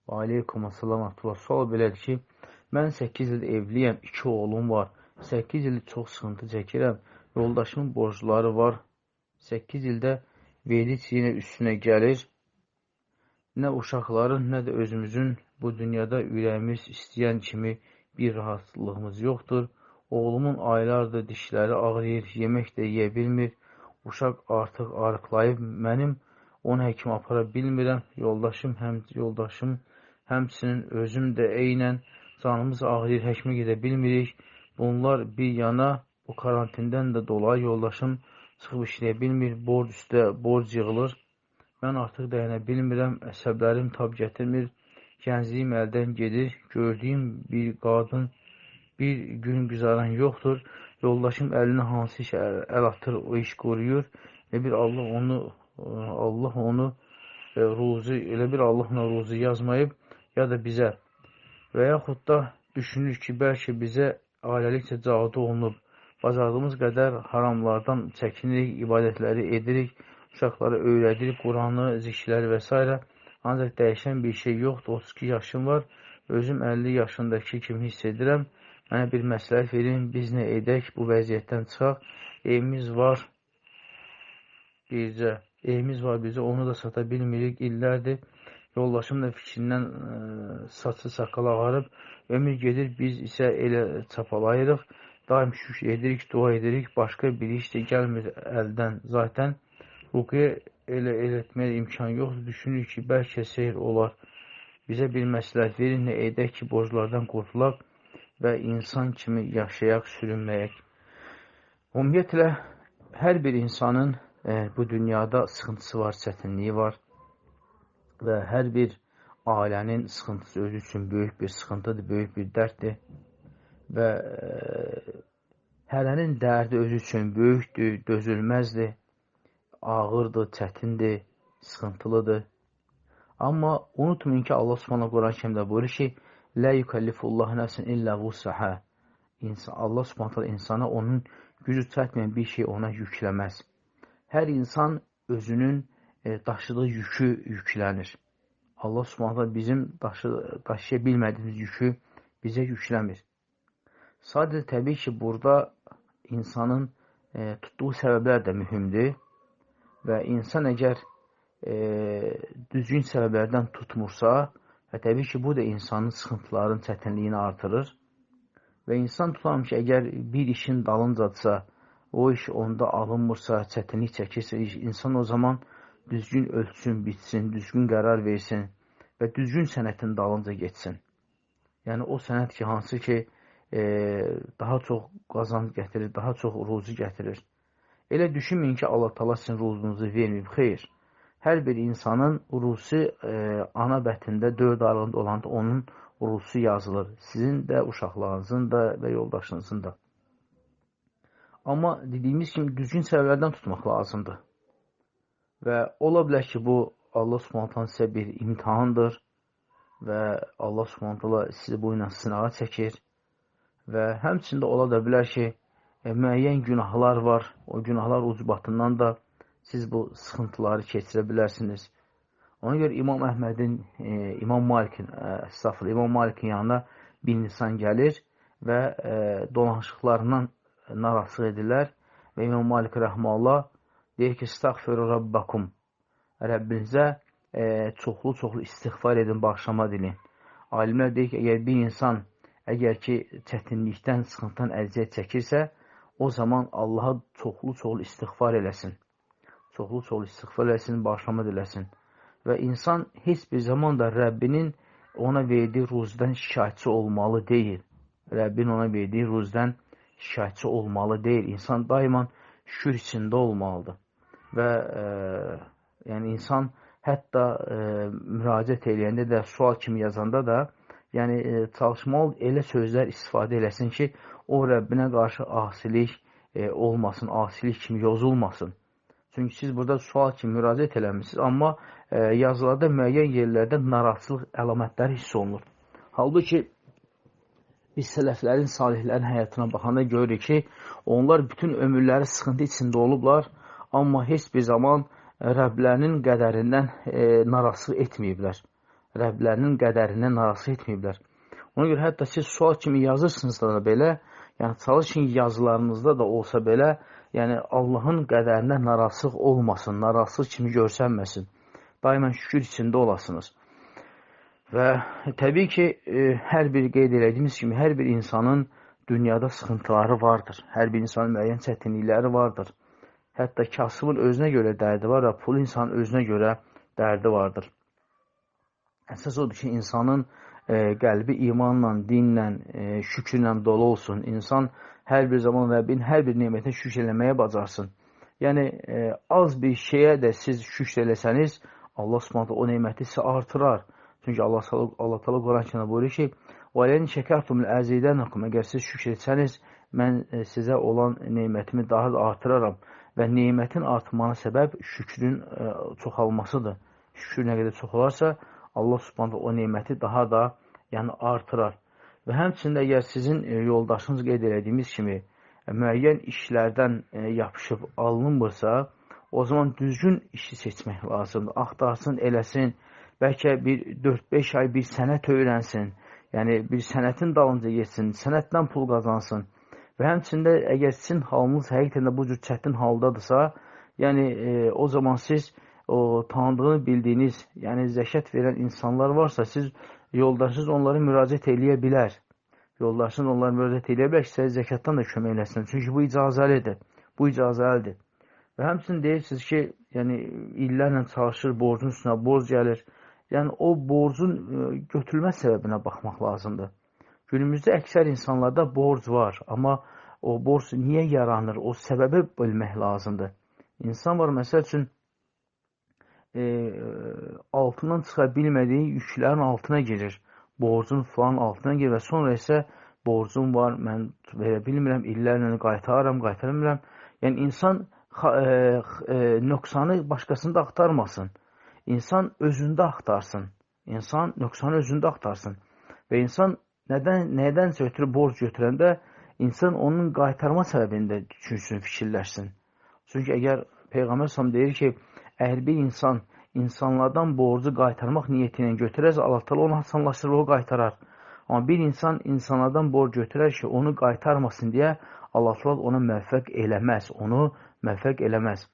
Aleykum assalam Abdullah. Sual belədir ki, mən 8 il evliyəm, 2 oğlum var. 8 il çox sıxıntı çəkirəm. Yoldaşımın borcları var. 8 ildə verdic yenə üstünə gəlir. Nə uşaqların, nə də özümüzün bu dünyada ürəyimiz istəyən kimi bir rahatlığımız yoxdur. Oğlumun aylardır dişləri ağrıyır, yemək də yeyə bilmir. Uşaq artıq arıqlayıb, mənim onu həkimə apara bilmirəm. Yoldaşım həmçinin özüm də eynən canımız ağrıyır, həkimə gedə bilmirik. Bunlar bir yana, bu karantindən də dolayı yoldaşım çıxıb işləyə bilmir, borc üstə borc yığılır. Mən artıq dayana bilmirəm, əsəblərim tab gətirmir, gəncliyim əldən gedir, gördüyüm bir qadın bir gün güzaran yoxdur. Yoldaşım əlinə hansı iş əl atır, o iş qoruyur. Bir Allah onu ruzi, elə bir Allah ona ruzi yazmayıb, ya da bizə. Və yaxud da düşünür ki, bəlkə bizə ailəlikcə cadu olunub. Bacardığımız qədər haramlardan çəkinirik, ibadətləri edirik, uşaqları öyrədirik, Quranı, zikirləri və s. Ancaq dəyişən bir şey yoxdur. 32 yaşım var, özüm 50 yaşındakı kimi hiss edirəm. Mənə bir məsləhət verin, biz nə edək, bu vəziyyətdən çıxaq. Evimiz var bircə, onu da sata bilmirik illərdir. Yoldaşım da fikrindən saçı saqqal ağarıb, ömür gedir, biz isə elə çapalayırıq. Daim şükür edirik, dua edirik, başqa bir iş də gəlmir əldən. Zaten ruqya elə etməyə imkan yoxdur. Düşünürük ki, bəlkə seyir olar. Bizə bir məsləhət verin, nə edək ki, borclardan qurtulaq və insan kimi yaşayaq, sürünməyək. Ümumiyyətlə, hər bir insanın bu dünyada sıxıntısı var, çətinliyi var və hər bir ailənin sıxıntısı özü üçün böyük bir sıxıntıdır, böyük bir dərddir və hərənin dərdi özü üçün böyükdür, dözülməzdir, ağırdır, çətindir, sıxıntılıdır. Amma unutmayın ki, Allah Subhanahu Quran-ı Kərimdə buyurur ki, "Lə yukəllifullahu nəfsən illə vus'aha." Allah Subhanahu insana onun gücü çətməyən bir şey ona yükləməz. Hər insan özünün daşıdığı yükü yüklənir. Allah Subhanahu bizim daşıya bilmədiyimiz yükü bizə yükləmir. Sadəcə təbii ki, burada insanın tutduğu səbəblər də mühümdür və insan əgər düzgün səbəblərdən tutmursa, və təbii ki, bu da insanın sıxıntıların çətinliyini artırır və insan tutalım ki, əgər bir işin dalıncadısa, o iş onda alınmırsa, çətinlik çəkirsə, insan o zaman düzgün ölçsün, bitsin, düzgün qərar versin və düzgün sənətin dalınca getsin. Yəni, o sənət ki, hansı ki, daha çox qazanc gətirir, daha çox ruzi gətirir. Elə düşünməyin ki, Allah Taala sizin ruzunuzu verməyib, xeyr. Hər bir insanın ruzi ana bətində 4 aylığında olanda onun ruzi yazılır. Sizin də, uşaqlarınızın da və yoldaşınızın da. Amma dediyimiz kimi düzgün səbəblərdən tutmaq lazımdır. Və ola bilər ki, bu Allah Subhanahu sizə bir imtihandır və Allah Subhanahu sizi bu ilə sınağa çəkir və həmçində ola da bilər ki, müəyyən günahlar var. O günahlar ucbatından da siz bu sıxıntıları keçirə bilərsiniz. Ona görə İmam Malikin yanına bir insan gəlir və dolanışıqlarından narahatsız edirlər və İmam Malik rəhməllah deyir ki, "Estağfiru rabbakum." Rəbbinizə çoxlu istiğfar edin, bağışlama dilin. Alimlər deyir ki, əgər bir insan ki, çətinlikdən, sıxıntıdan əziyyət çəkirsə, o zaman Allaha çoxlu istiğfar eləsin. Çoxlu istiğfar eləsin, bağışlama diləsin. Və insan heç bir zaman da Rəbbinin ona verdiyi ruzidən şikayətçi olmalı deyil. Rəbbin ona verdiyi ruzidən şikayətçi olmalı deyil. İnsan daima şükür içində olmalıdır. Və yəni insan hətta müraciət eləyəndə də, sual kimi yazanda da, yəni çalışmalı elə sözlər istifadə eləsin ki, o Rəbbinə qarşı asilik olmasın, asilik kimi yozulmasın. Çünki siz burada sual kimi müraciət eləmişsiniz, amma yazılarda müəyyən yerlərdə narahatçılıq əlamətləri hiss olunur. Halbuki biz sələflərin, salihlərin həyatına baxanda görürük ki, onlar bütün ömürləri sıxıntı içində olublar, amma heç bir zaman Rəblərinin qədərindən narahatsız etməyiblər. Rəblərinin qədərindən narazı etməyiblər. Ona görə hətta siz sual kimi yazırsınızsa da belə, yəni çalışın yazılarınızda da olsa belə, yəni Allahın qədərindən narazılıq olmasın, narazılıq kimi görsənməsin. Daimən şükür içində olasınız. Və təbii ki, hər bir qeyd edildiyimiz kimi, hər bir insanın dünyada sıxıntıları vardır. Hər bir insanın müəyyən çətinlikləri vardır. Hətta kasıbın özünə görə dərdi var və pul insanın özünə görə dərdi vardır. Əsas odur ki, insanın qəlbi imanla, dinlə, şükürlə dolu olsun. İnsan hər bir zaman Rəbbin hər bir nemətə şükür eləməyə bacarsın. Yəni, az bir şeyə də siz şükür eləsəniz, Allah Subhanahu o neməti sizə artırar. Çünki Allah Teala Quran-Kərimdə buyurur ki: "Və lən şəkərtum l'əzidənəkum." Əgər siz şükür etsəniz, mən sizə olan nemətimi daha da artıraram. Və nemətin artmanın səbəb şükrün çoxalmasıdır. Şükür nə qədər çox olarsa, Allah Subhanahu o neməti daha da artırar. Və həmçində əgər sizin yoldaşınız qeyd edildiyimiz kimi müəyyən işlərdən yapışıb alınmırsa, o zaman düzgün işi seçmək lazımdır. Axtarsın, eləsin, bəlkə bir 4-5 ay bir sənət öyrənsin, yəni bir sənətin dalınca getsin, sənətdən pul qazansın. Və həmçində əgər sizin halınız həqiqətən də bu cür çətin haldadırsa, yəni o zaman siz o tanıdığını bildiyiniz, yəni zəkat verən insanlar varsa, siz yoldaşınız onlara müraciət eləyə bilər. Yoldaşınız onlara müraciət eləyə bilər ki, sizə zəkatdan da kömək eləsin. Çünki bu icazəlidir. Bu icazəlidir. Və həmçinin deyirsiniz ki, yəni illərlə çalışır, borcun üstünə borc gəlir. Yəni o borcun götürülmə səbəbinə baxmaq lazımdır. Günümüzdə əksər insanlarda borc var, amma o borc niyə yaranır? O səbəbi bilmək lazımdır. İnsan var, məsəl üçün, altından çıxa bilmədiyi yüklərin altına girir. Borcun falan altına girir və sonra isə borcum var, mən verə bilmirəm, illərlə qaytararam, qaytara bilmirəm. Yəni, insan nöqsanı başqasında axtarmasın. İnsan özündə axtarsın. İnsan nöqsanı özündə axtarsın. Və insan nədənsə ötürü borc götürəndə insan onun qaytarma səbəbində düşünsün, fikirləşsin. Çünki əgər Peyğəmbər s.ə.v deyir ki, əgər bir insan insanlardan borcu qaytarmaq niyyəti ilə götürərsə, Allah təala onu asanlaşdırır, o qaytarar. Amma bir insan insanlardan borc götürər ki, onu qaytarmasın deyə Allah təala ona müvəffəq eləməz, onu müvəffəq eləməz.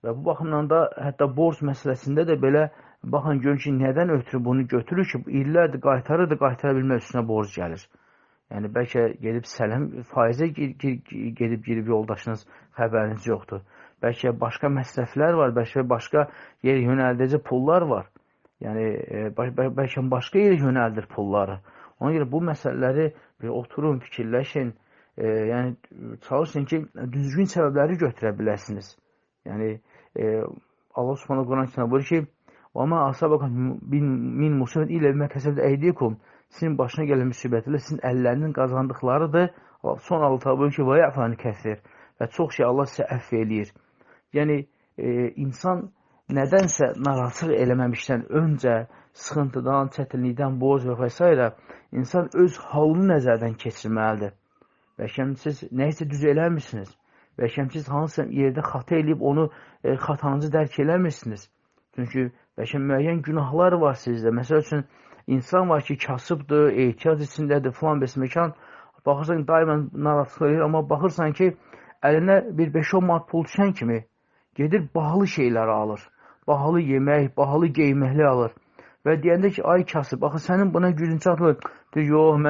Və bu baxımdan da hətta borc məsələsində də belə baxın, görün ki, nədən ötürü bunu götürür ki, illərdir qaytarırdı, qaytara bilmək üstünə borc gəlir. Yəni, bəlkə gedib sələm faizə gedib yoldaşınız, xəbəriniz yoxdur. Bəlkə başqa məsrəflər var, bəlkə başqa yer yönəldəcək pullar var. Yəni, bəlkə başqa yer yönəldir pulları. Ona görə bu məsələləri bir oturun, fikirləşin, yəni çalışın ki, düzgün səbəbləri götürə biləsiniz. Yəni, Allah Subhanahu Quran-Kərimdə buyurur ki, "Və asabaqum min musibət ilə bimə kəsəbət əydikum." Sizin başına gələn müsibətlər sizin əllərinin qazandıqlarıdır. Son Allah buyurur ki, "Və yəfən kəsir." Və çox şey Allah sizə əfv eləyir. Yəni, insan nədənsə narazılıq eləməmişdən öncə sıxıntıdan, çətinlikdən, borc və s. insan öz halını nəzərdən keçirməlidir. Bəlkə siz nəyisə düz eləmirsiniz. Bəlkə siz hansısa yerdə xata eləyib onu xatanızı dərk eləmirsiniz. Çünki bəlkə müəyyən günahlar var sizdə. Məsəl üçün, insan var ki, kasıbdır, ehtiyac içindədir, filan besməkan. Baxırsan ki, daimən narazılıq eləyir, amma baxırsan ki, əlinə bir 5-10 manat pul düşən kimi gedir, bahalı şeyləri alır. Bahalı yemək, bahalı geyməkli alır. Və deyəndə ki, ay kasıb, baxın, sənin buna gücün çatmır. Deyir, yox,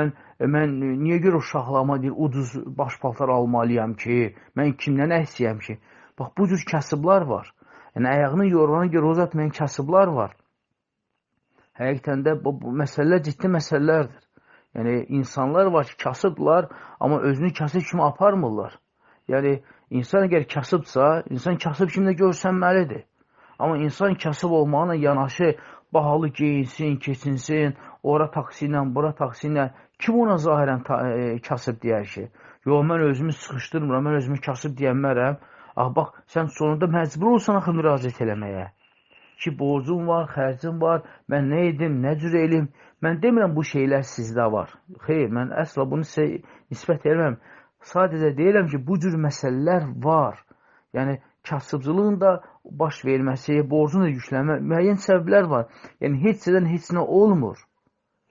mən niyə görə uşaqlarıma deyir, ucuz baş paltar almalıyam ki, mən kimdən əksiyəm ki? Bax, bu cür kasıblar var. Yəni, ayağını yorğana görə uzatmayan kasıblar var. Həqiqətən də bu məsələlər ciddi məsələlərdir. Yəni, insanlar var ki, kasıbdırlar, amma özünü kasıb kimi aparmırlar. Yəni, insan əgər kasıbdırsa, insan kasıb kimi də görsənməlidir. Amma insan kasıb olmağına yanaşı bahalı geyinsin, keçinsin, ora taksi ilə, bura taksi ilə. Kim ona zahirən kasıb deyər ki? Yox, mən özümü sıxışdırmıram, mən özümü kasıb deyənmərəm. Bax, sən sonunda məcbur olsan axı müraciət eləməyə. Ki, borcum var, xərcim var, mən nə edim, nə cür elim. Mən demirəm bu şeylər sizdə var. Xeyr, mən əsla bunu sizə nisbət eləməm. Sadəcə deyirəm ki, bu cür məsələlər var. Yəni, kasıbcılığın da baş verməsi, borcun da yüklənmə, müəyyən səbəblər var. Yəni, heç nədən heç nə olmur.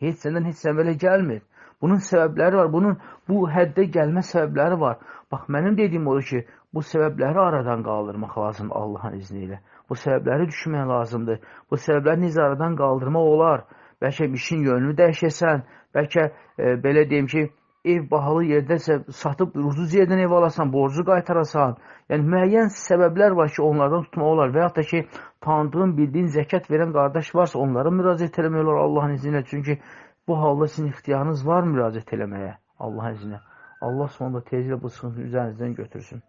Heç nədən heç nə belə gəlmir. Bunun səbəbləri var. Bunun bu həddə gəlmə səbəbləri var. Bax, mənim dediyim odur ki, bu səbəbləri aradan qaldırmaq lazımdır Allahın izni ilə. Bu səbəbləri düşünmək lazımdır. Bu səbəbləri necə aradan qaldırmaq olar? Bəlkə işin yönünü dəyişəsən, bəlkə belə deyim ki, ev bahalı yerdəsə satıb ucuz yerdən ev alasan, borcu qaytarasan. Yəni, müəyyən səbəblər var ki, onlardan tutmaq olar. Və yaxud da ki, tanıdığın, bildiyin zəkat verən qardaş varsa, onlara müraciət eləmək olar Allahın izni ilə. Çünki bu halda sizin ixtiyarınız var müraciət eləməyə Allahın izni ilə. Allah sonunda tezlə bu sıxıntını üzərinizdən götürsün.